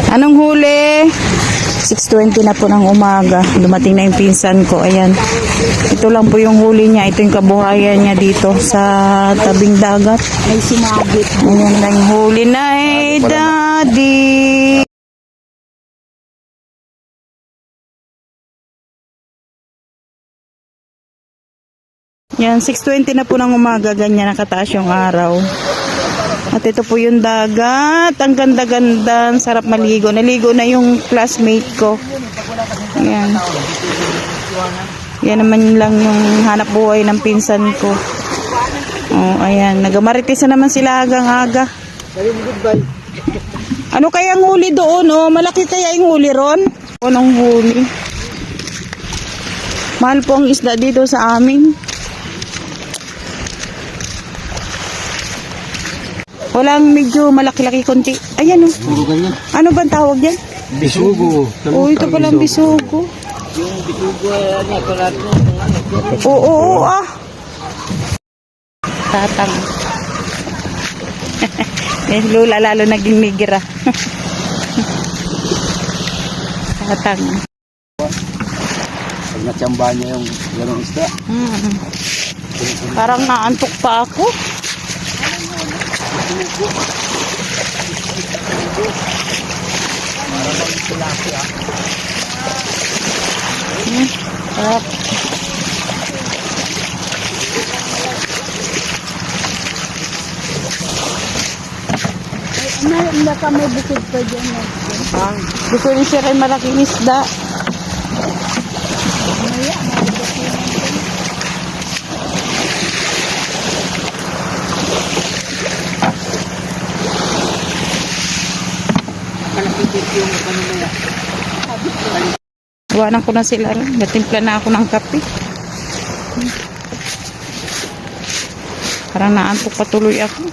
Anong huli? 6:20 na po ng umaga. Dumating na yung pinsan ko. Ayan. Ito lang po yung huli niya. Ito yung kabuhayan niya dito sa tabing dagat. May sumabit. Ayan lang yung huli na daddy. Yan, 6:20 na po ng umaga. Ganyan nakataas yung araw. At ito po yung dagat. Ang ganda-ganda. Sarap maligo. Naligo na yung classmate ko. Ayan. Yan naman lang yung hanap buhay ng pinsan ko. Oh, ayan. Nagamaritis na naman sila agang-aga. Ano kaya ang huli doon? Oh, malaki kaya yung huli ron? Anong huli? Mahal po ang isda dito sa amin. Walang medyo malaki-laki konti. Ayan oh. Ano bang tawag yan? Bisugo. Oh, ito palang bisugo. Yung bisugo niya kalat mo. Oo, ah. Tatang. Eh, lula lalo naging migira. Tatang. Pag natsamba niya yung ganong isda. Parang naantok pa ako. Sarap. Hindi ka may bukid pa dyan. Gusto rin siya rin malaking isda. Iwanan ko na sila rin. Natimpla na ako ng kape. Parang naantok patuloy ako.